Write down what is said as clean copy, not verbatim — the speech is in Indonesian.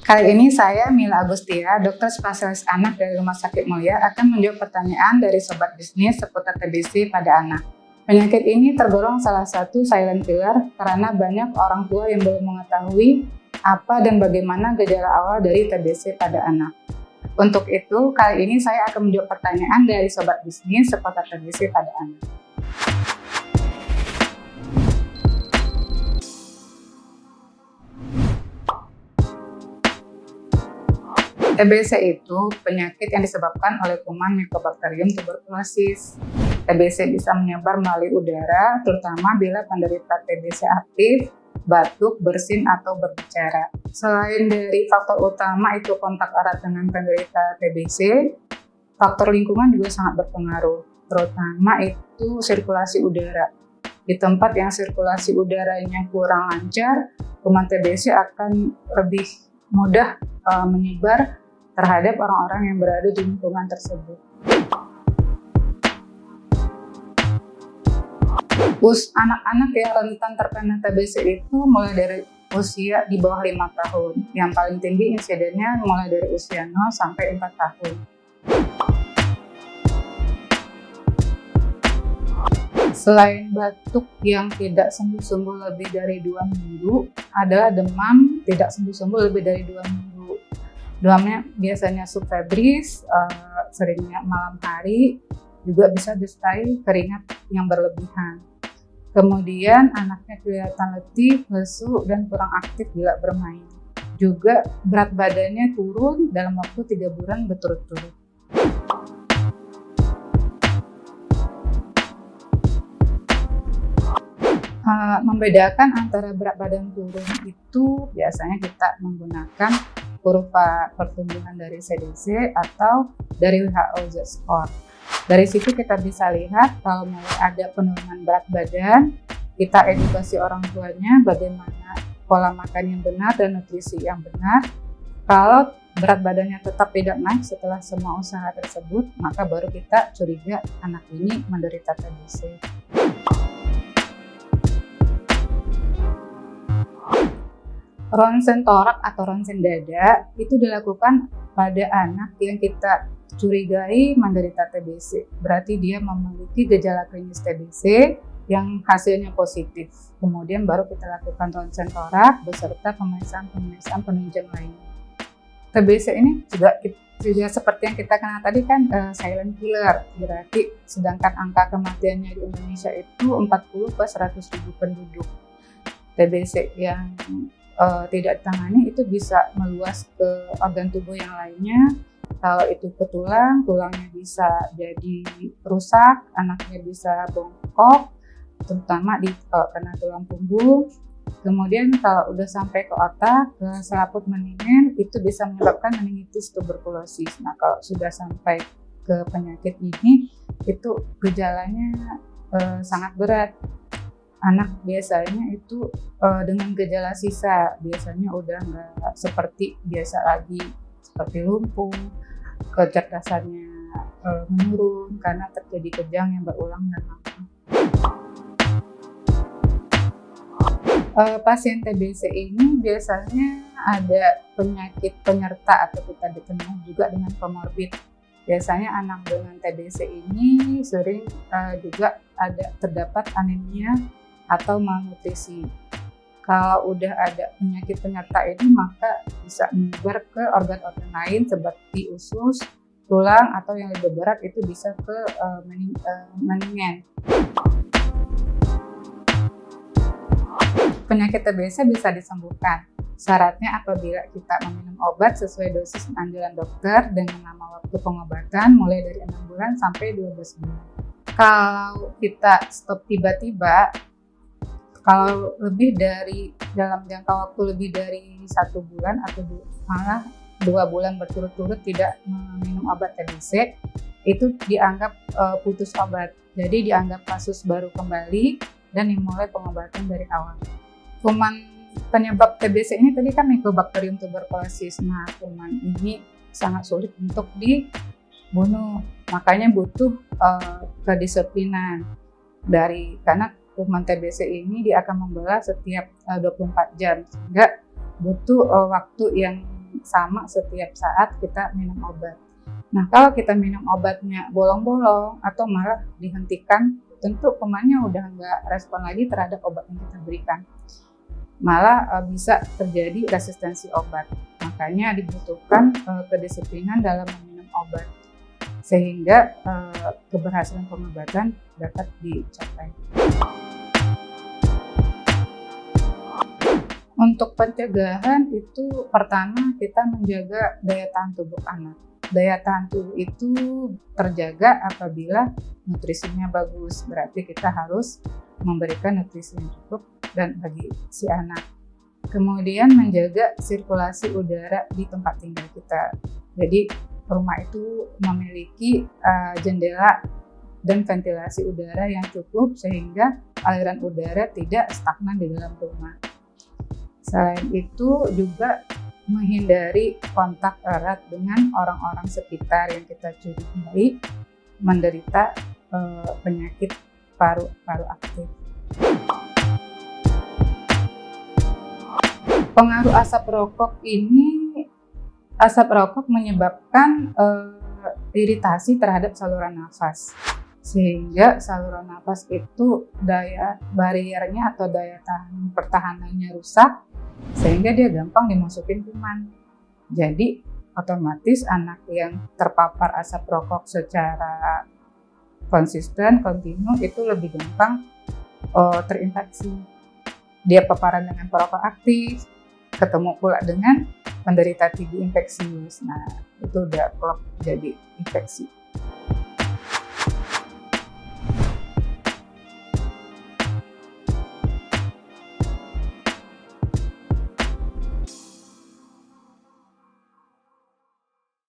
Kali ini saya, Mila Agustia, dokter spesialis anak dari Rumah Sakit Mulia, akan menjawab pertanyaan dari Sobat Bisnis seputar TBC pada anak. Penyakit ini tergolong salah satu silent killer karena banyak orang tua yang belum mengetahui apa dan bagaimana gejala awal dari TBC pada anak. Untuk itu, kali ini saya akan menjawab pertanyaan dari Sobat Bisnis seputar TBC pada anak. TBC itu penyakit yang disebabkan oleh kuman Mycobacterium tuberculosis. TBC bisa menyebar melalui udara, terutama bila penderita TBC aktif, batuk, bersin, atau berbicara. Selain dari faktor utama itu kontak erat dengan penderita TBC, faktor lingkungan juga sangat berpengaruh, terutama itu sirkulasi udara. Di tempat yang sirkulasi udaranya kurang lancar, kuman TBC akan lebih mudah menyebar terhadap orang-orang yang berada di lingkungan tersebut. Anak-anak yang rentan terkena TBC itu mulai dari usia di bawah 5 tahun. Yang paling tinggi insidennya mulai dari usia 0 sampai 4 tahun. Selain batuk yang tidak sembuh-sembuh lebih dari 2 minggu, adalah demam tidak sembuh-sembuh lebih dari 2 minggu. Demamnya biasanya subfebris, seringnya malam hari, juga bisa disertai keringat yang berlebihan. Kemudian anaknya kelihatan letih, lesu, dan kurang aktif bila bermain. Juga berat badannya turun dalam waktu 3 bulan berturut-turut. Membedakan antara berat badan turun itu biasanya kita menggunakan kurva pertumbuhan dari CDC atau dari WHO Z-score. Dari situ kita bisa lihat kalau mulai ada penurunan berat badan, kita edukasi orang tuanya bagaimana pola makan yang benar dan nutrisi yang benar. Kalau berat badannya tetap tidak naik setelah semua usaha tersebut, maka baru kita curiga anak ini menderita TBC. Ronsen torak atau ronsen dada itu dilakukan pada anak yang kita curigai menderita TBC. Berarti dia memiliki gejala klinis TBC yang hasilnya positif. Kemudian baru kita lakukan ronsen torak beserta pemeriksaan penunjang lainnya. TBC ini juga seperti yang kita kenal tadi kan silent killer. Berarti sedangkan angka kematiannya di Indonesia itu 40 per 100.000 penduduk. TBC yang tidak ditangani itu bisa meluas ke organ tubuh yang lainnya. Kalau itu ke tulang, tulangnya bisa jadi rusak, anaknya bisa bongkok, terutama kalau kena tulang punggung. Kemudian kalau udah sampai ke otak, ke selaput meningen, itu bisa menyebabkan meningitis tuberkulosis. Nah, kalau sudah sampai ke penyakit ini, itu gejalanya sangat berat. Anak biasanya itu dengan gejala sisa, biasanya udah nggak seperti biasa lagi, seperti lumpuh, kecerdasannya menurun karena terjadi kejang yang berulang dan lama. Pasien TBC ini biasanya ada penyakit penyerta atau kita dikenal juga dengan komorbid. Biasanya anak dengan TBC ini sering juga terdapat anemia atau malnutrisi. Kalau udah ada penyakit penyerta ini, maka bisa menyebar ke organ-organ lain seperti usus, tulang, atau yang lebih berat itu bisa ke meningen. Penyakit TBC bisa disembuhkan. Syaratnya apabila kita meminum obat sesuai dosis anjuran dokter dengan lama waktu pengobatan mulai dari 6 bulan sampai 12 bulan. Kalau kita stop tiba-tiba, kalau dalam jangka waktu lebih dari 1 bulan atau malah 2 bulan berturut-turut tidak minum obat TBC, itu dianggap putus obat. Jadi dianggap kasus baru kembali dan dimulai pengobatan dari awal. Kuman penyebab TBC ini tadi kan Mycobacterium tuberculosis. Nah, kuman ini sangat sulit untuk dibunuh. Makanya butuh kedisiplinan karena kuman TBC ini dia akan membelah setiap 24 jam, sehingga butuh waktu yang sama setiap saat kita minum obat. Nah, kalau kita minum obatnya bolong-bolong atau malah dihentikan, tentu kumannya udah nggak respon lagi terhadap obat yang kita berikan. Malah bisa terjadi resistensi obat. Makanya dibutuhkan kedisiplinan dalam meminum obat, sehingga keberhasilan pengobatan dapat dicapai. Untuk pencegahan itu pertama kita menjaga daya tahan tubuh anak. Daya tahan tubuh itu terjaga apabila nutrisinya bagus, berarti kita harus memberikan nutrisi yang cukup dan bagi si anak. Kemudian menjaga sirkulasi udara di tempat tinggal kita. Jadi rumah itu memiliki jendela dan ventilasi udara yang cukup sehingga aliran udara tidak stagnan di dalam rumah. Selain itu juga menghindari kontak erat dengan orang-orang sekitar yang kita curigai menderita penyakit paru-paru aktif. Pengaruh asap rokok menyebabkan iritasi terhadap saluran nafas, sehingga saluran nafas itu daya bariernya atau daya pertahanannya rusak, sehingga dia gampang dimasukin kuman. Jadi otomatis anak yang terpapar asap rokok secara konsisten, kontinu, itu lebih gampang terinfeksi. Dia paparan dengan perokok aktif, ketemu pula dengan penderita TB infeksius. Nah, itu udah klop jadi infeksi.